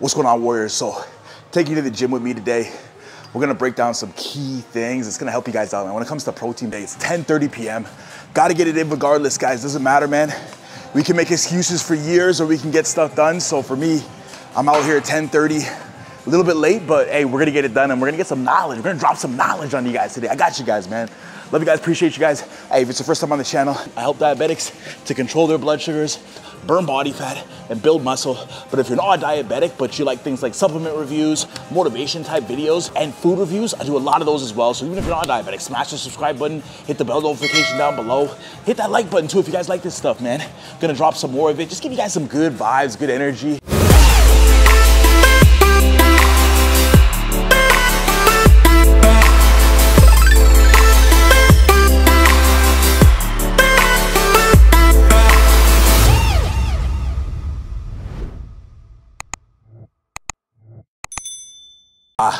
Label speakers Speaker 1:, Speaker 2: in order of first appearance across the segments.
Speaker 1: What's going on, Warriors? So taking you to the gym with me today, we're gonna break down some key things. It's gonna help you guys out, man. When it comes to protein day, it's 10:30 p.m. Gotta get it in regardless, guys. Doesn't matter, man. We can make excuses for years or we can get stuff done. So for me, I'm out here at 10:30, a little bit late, but hey, we're gonna get it done and we're gonna get some knowledge. We're gonna drop some knowledge on you guys today. I got you guys, man. Love you guys, appreciate you guys. Hey, if it's your first time on the channel, I help diabetics to control their blood sugars, burn body fat, and build muscle. But if you're not a diabetic, but you like things like supplement reviews, motivation type videos, and food reviews, I do a lot of those as well. So even if you're not a diabetic, smash the subscribe button, hit the bell notification down below, hit that like button too if you guys like this stuff, man. Gonna drop some more of it, just give you guys some good vibes, good energy.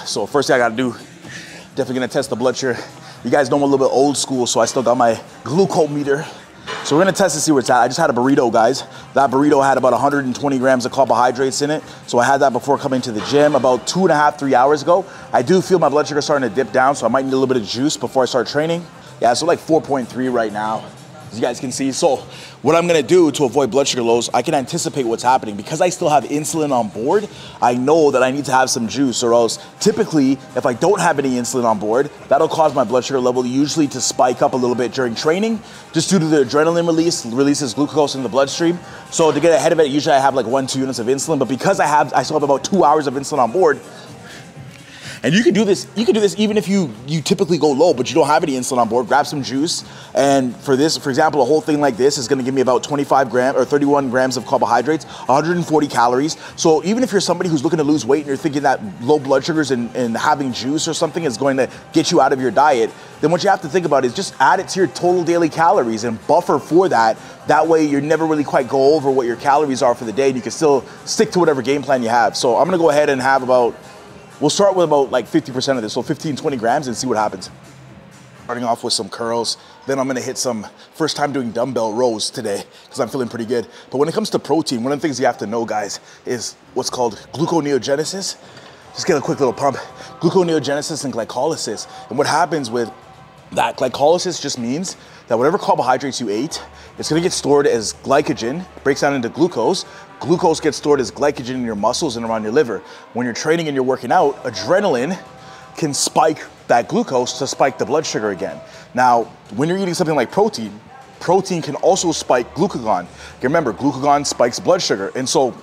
Speaker 1: So first thing I gotta do, definitely gonna test the blood sugar. You guys know I'm a little bit old school, so I still got my glucometer. So we're gonna test to see where it's at. I just had a burrito, guys. That burrito had about 120 grams of carbohydrates in it. So I had that before coming to the gym about 2.5, 3 hours ago. I do feel my blood sugar starting to dip down, so I might need a little bit of juice before I start training. Yeah, so like 4.3 right now, as you guys can see. So what I'm gonna do to avoid blood sugar lows, I can anticipate what's happening. Because I still have insulin on board, I know that I need to have some juice, or else typically, if I don't have any insulin on board, that'll cause my blood sugar level usually to spike up a little bit during training, just due to the adrenaline releases glucose in the bloodstream. So to get ahead of it, usually I have like 1-2 units of insulin, but because I still have about 2 hours of insulin on board. And you can do this even if you typically go low, but you don't have any insulin on board. Grab some juice. And for this, for example, a whole thing like this is gonna give me about 25 grams or 31 grams of carbohydrates, 140 calories. So even if you're somebody who's looking to lose weight and you're thinking that low blood sugars and having juice or something is going to get you out of your diet, then what you have to think about is just add it to your total daily calories and buffer for that. That way you never really quite go over what your calories are for the day, and you can still stick to whatever game plan you have. So I'm gonna go ahead and have we'll start with about like 50% of this, so 15, 20 grams, and see what happens. Starting off with some curls, then I'm gonna hit some first time doing dumbbell rows today because I'm feeling pretty good. But when it comes to protein, one of the things you have to know, guys, is what's called gluconeogenesis. Just get a quick little pump. Gluconeogenesis and glycolysis. And what happens with that, glycolysis just means that whatever carbohydrates you ate, it's gonna get stored as glycogen, breaks down into glucose. Glucose gets stored as glycogen in your muscles and around your liver. When you're training and you're working out, adrenaline can spike that glucose to spike the blood sugar again. Now, when you're eating something like protein can also spike glucagon. Remember, glucagon spikes blood sugar. And so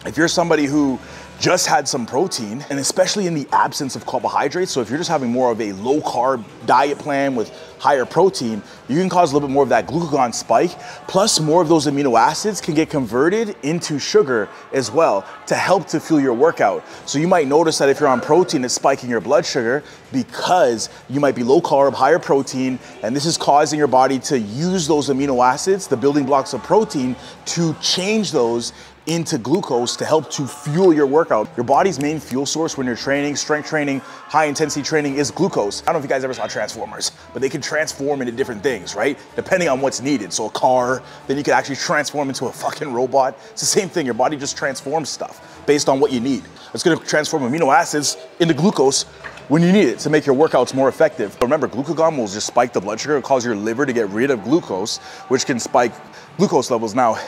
Speaker 1: if you're somebody who just had some protein, and especially in the absence of carbohydrates, so if you're just having more of a low carb diet plan with higher protein, you can cause a little bit more of that glucagon spike, plus more of those amino acids can get converted into sugar as well to help to fuel your workout. So you might notice that if you're on protein, it's spiking your blood sugar because you might be low carb, higher protein, and this is causing your body to use those amino acids, the building blocks of protein, to change those into glucose to help to fuel your workout. Your body's main fuel source when you're training, strength training, high intensity training, is glucose. I don't know if you guys ever saw Transformers, but they can transform into different things, right? Depending on what's needed. So a car, then you can actually transform into a fucking robot. It's the same thing, your body just transforms stuff based on what you need. It's gonna transform amino acids into glucose when you need it to make your workouts more effective. Remember, glucagon will just spike the blood sugar, cause your liver to get rid of glucose, which can spike glucose levels. Now,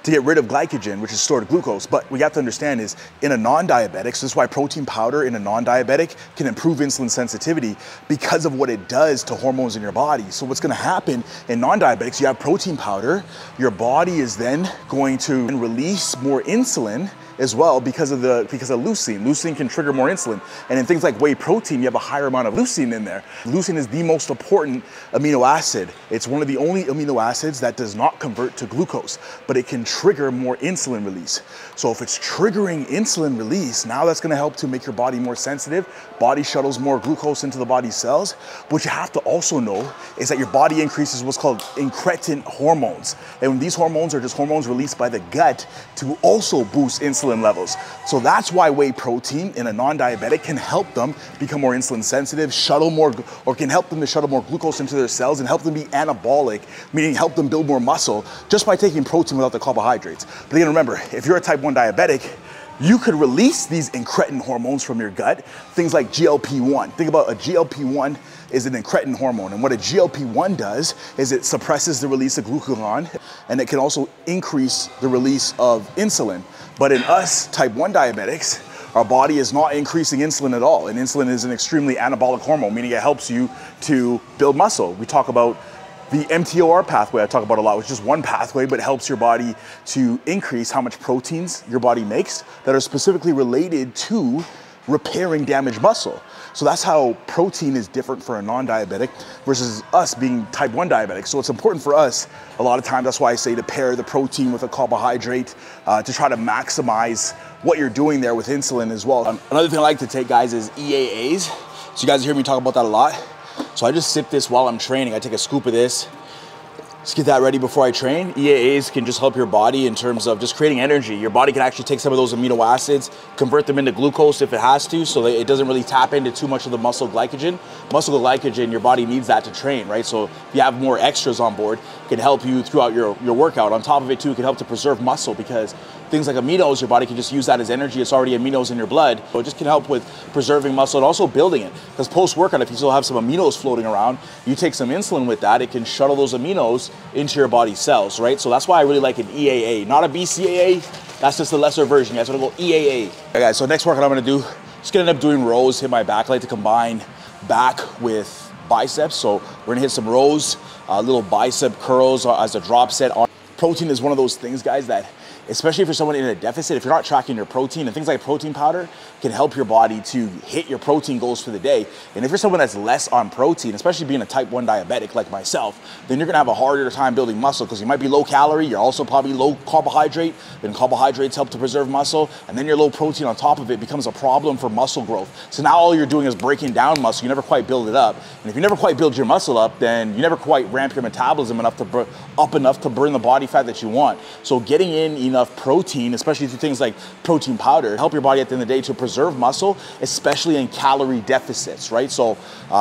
Speaker 1: to get rid of glycogen, which is stored glucose. But what you have to understand is in a non-diabetic, so this is why protein powder in a non-diabetic can improve insulin sensitivity because of what it does to hormones in your body. So what's gonna happen in non-diabetics, you have protein powder, your body is then going to release more insulin as well because of leucine. Leucine can trigger more insulin. And in things like whey protein, you have a higher amount of leucine in there. Leucine is the most important amino acid. It's one of the only amino acids that does not convert to glucose, but it can trigger more insulin release. So if it's triggering insulin release, now that's gonna help to make your body more sensitive. Body shuttles more glucose into the body's cells. What you have to also know is that your body increases what's called incretin hormones. And these hormones are just hormones released by the gut to also boost insulin levels. So that's why whey protein in a non-diabetic can help them become more insulin sensitive, can help them to shuttle more glucose into their cells and help them be anabolic, meaning help them build more muscle just by taking protein without the carbohydrates. But again, remember, if you're a type 1 diabetic, you could release these incretin hormones from your gut, things like GLP-1. Think about a GLP-1 is an incretin hormone, and what a GLP-1 does is it suppresses the release of glucagon, and it can also increase the release of insulin. But in us, type 1 diabetics, our body is not increasing insulin at all, and insulin is an extremely anabolic hormone, meaning it helps you to build muscle. We talk about the mTOR pathway I talk about a lot, which is one pathway, but helps your body to increase how much proteins your body makes that are specifically related to repairing damaged muscle. So that's how protein is different for a non-diabetic versus us being type 1 diabetic. So it's important for us, a lot of times, that's why I say to pair the protein with a carbohydrate to try to maximize what you're doing there with insulin as well. Another thing I like to take, guys, is EAAs. So you guys hear me talk about that a lot. So I just sip this while I'm training. I take a scoop of this. Let's get that ready before I train. EAAs can just help your body in terms of just creating energy. Your body can actually take some of those amino acids, convert them into glucose if it has to, so that it doesn't really tap into too much of the muscle glycogen. Muscle glycogen, your body needs that to train, right? So if you have more extras on board, it can help you throughout your workout. On top of it too, it can help to preserve muscle because things like aminos, your body can just use that as energy. It's already aminos in your blood. So it just can help with preserving muscle and also building it. Because post-workout, if you still have some aminos floating around, you take some insulin with that, it can shuttle those aminos into your body cells, right? So that's why I really like an EAA, not a BCAA. That's just the lesser version. You guys want to go EAA. Okay, guys, so next workout I'm going to do, just going to end up doing rows, hit my back. I like to combine back with biceps. So we're going to hit some rows, little bicep curls as a drop set. Protein is one of those things, guys, that especially if you're someone in a deficit, if you're not tracking your protein, and things like protein powder can help your body to hit your protein goals for the day. And if you're someone that's less on protein, especially being a type 1 diabetic like myself, then you're gonna have a harder time building muscle because you might be low calorie, you're also probably low carbohydrate, then carbohydrates help to preserve muscle, and then your low protein on top of it becomes a problem for muscle growth. So now all you're doing is breaking down muscle, you never quite build it up. And if you never quite build your muscle up, then you never quite ramp your metabolism enough to burn the body fat that you want. So getting in enough protein, especially through things like protein powder, help your body at the end of the day to preserve muscle, especially in calorie deficits, right? So,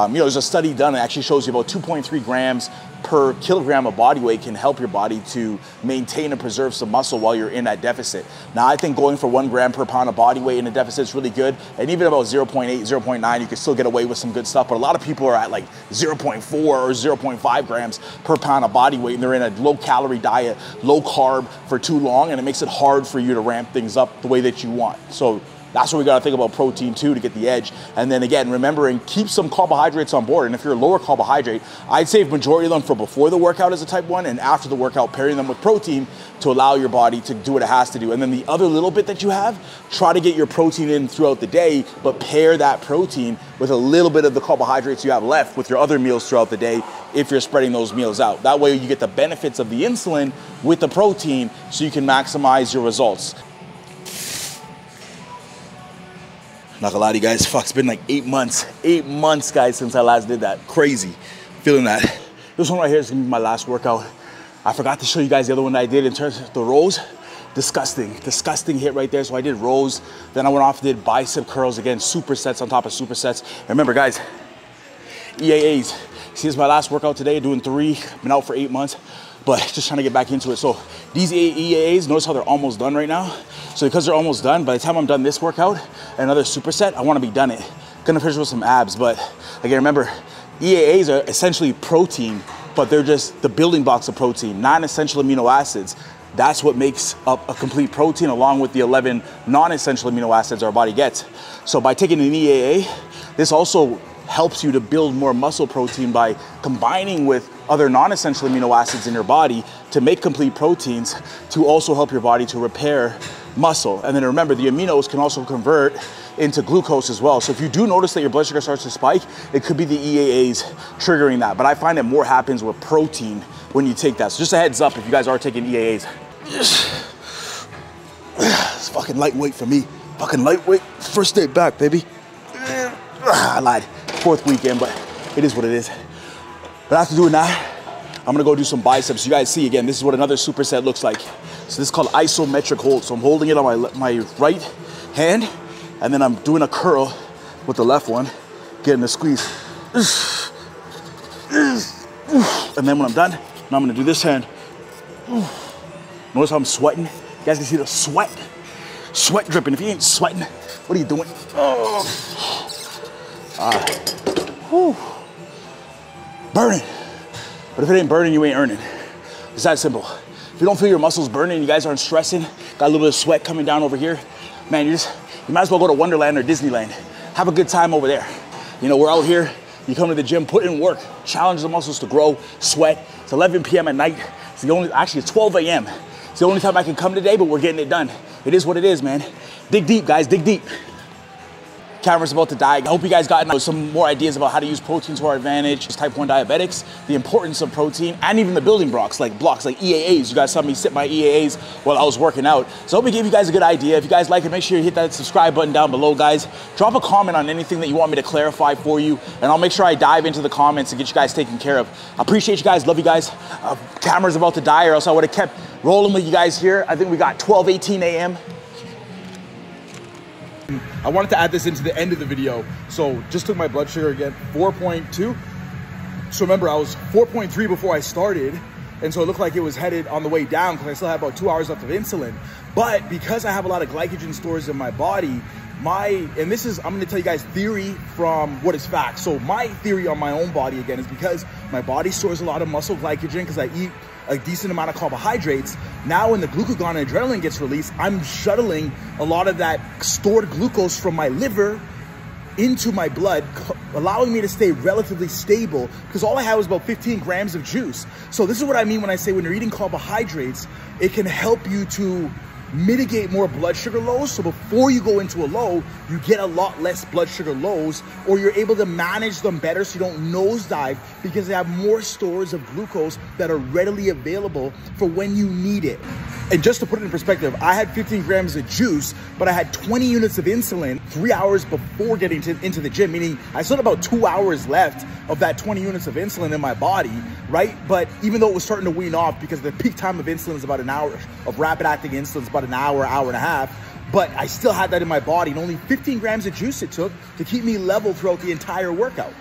Speaker 1: there's a study done that actually shows you about 2.3 grams per kilogram of body weight can help your body to maintain and preserve some muscle while you're in that deficit. Now, I think going for 1 gram per pound of body weight in a deficit is really good. And even about 0.8, 0.9, you can still get away with some good stuff. But a lot of people are at like 0.4 or 0.5 grams per pound of body weight, and they're in a low calorie diet, low carb for too long, and it makes it hard for you to ramp things up the way that you want. So that's what we gotta think about protein too to get the edge. And then again, remembering, keep some carbohydrates on board. And if you're a lower carbohydrate, I'd save majority of them for before the workout as a type 1, and after the workout, pairing them with protein to allow your body to do what it has to do. And then the other little bit that you have, try to get your protein in throughout the day, but pair that protein with a little bit of the carbohydrates you have left with your other meals throughout the day if you're spreading those meals out. That way you get the benefits of the insulin with the protein so you can maximize your results. Not gonna lie to you guys, fuck, it's been like 8 months. 8 months, guys, since I last did that. Crazy, feeling that. This one right here is gonna be my last workout. I forgot to show you guys the other one that I did in terms of the rows. Disgusting hit right there. So I did rows, then I went off and did bicep curls again, supersets on top of supersets. And remember, guys, EAAs. See, this is my last workout today, doing 3, been out for 8 months, but just trying to get back into it. So these EAAs, notice how they're almost done right now. So because they're almost done, by the time I'm done this workout, another superset, I wanna be done it. Gonna finish with some abs, but again, remember, EAAs are essentially protein, but they're just the building blocks of protein, non-essential amino acids. That's what makes up a complete protein along with the 11 non-essential amino acids our body gets. So by taking an EAA, this also helps you to build more muscle protein by combining with other non-essential amino acids in your body to make complete proteins to also help your body to repair muscle. And then remember, the aminos can also convert into glucose as well. So if you do notice that your blood sugar starts to spike, it could be the EAAs triggering that. But I find that more happens with protein when you take that. So just a heads up if you guys are taking EAAs. It's fucking lightweight for me. Fucking lightweight. First day back, baby. I lied. 4th weekend, but it is what it is. But after doing that, I'm gonna go do some biceps. You guys see, again, this is what another superset looks like. So this is called isometric hold. So I'm holding it on my right hand, and then I'm doing a curl with the left one, getting a squeeze. And then when I'm done, now I'm gonna do this hand. Notice how I'm sweating? You guys can see the sweat. Sweat dripping. If you ain't sweating, what are you doing? Oh. Whew. Burning. But if it ain't burning, you ain't earning. It's that simple. If you don't feel your muscles burning, you guys aren't stressing, got a little bit of sweat coming down over here, man, you might as well go to Wonderland or Disneyland. Have a good time over there. You know, we're out here, you come to the gym, put in work, challenge the muscles to grow, sweat. It's 11 p.m. at night. It's actually it's 12 a.m. It's the only time I can come today, but we're getting it done. It is what it is, man. Dig deep, guys, dig deep. Camera's about to die. I hope you guys got some more ideas about how to use protein to our advantage. Type 1 diabetics, the importance of protein, and even the building blocks like EAAs. You guys saw me sit my EAAs while I was working out. So I hope it gave you guys a good idea. If you guys like it, make sure you hit that subscribe button down below, guys. Drop a comment on anything that you want me to clarify for you, and I'll make sure I dive into the comments and get you guys taken care of. I appreciate you guys, love you guys. Camera's about to die, or else I would have kept rolling with you guys here. I think we got 12:18 a.m. I wanted to add this into the end of the video. So just took my blood sugar again, 4.2. So remember, I was 4.3 before I started. And so it looked like it was headed on the way down because I still had about 2 hours left of insulin. But because I have a lot of glycogen stores in my body, and this is, I'm gonna tell you guys theory from what is fact. So my theory on my own body again is because my body stores a lot of muscle glycogen because I eat a decent amount of carbohydrates. Now when the glucagon and adrenaline gets released, I'm shuttling a lot of that stored glucose from my liver into my blood, allowing me to stay relatively stable because all I had was about 15 grams of juice. So this is what I mean when I say when you're eating carbohydrates, it can help you to mitigate more blood sugar lows. So before you go into a low, you get a lot less blood sugar lows, or you're able to manage them better so you don't nosedive because they have more stores of glucose that are readily available for when you need it. And just to put it in perspective, I had 15 grams of juice, but I had 20 units of insulin 3 hours before getting into the gym, meaning I still had about 2 hours left of that 20 units of insulin in my body, right? But even though it was starting to wean off because the peak time of insulin is about an hour, of rapid acting insulin is about an hour, hour and a half, but I still had that in my body, and only 15 grams of juice it took to keep me level throughout the entire workout.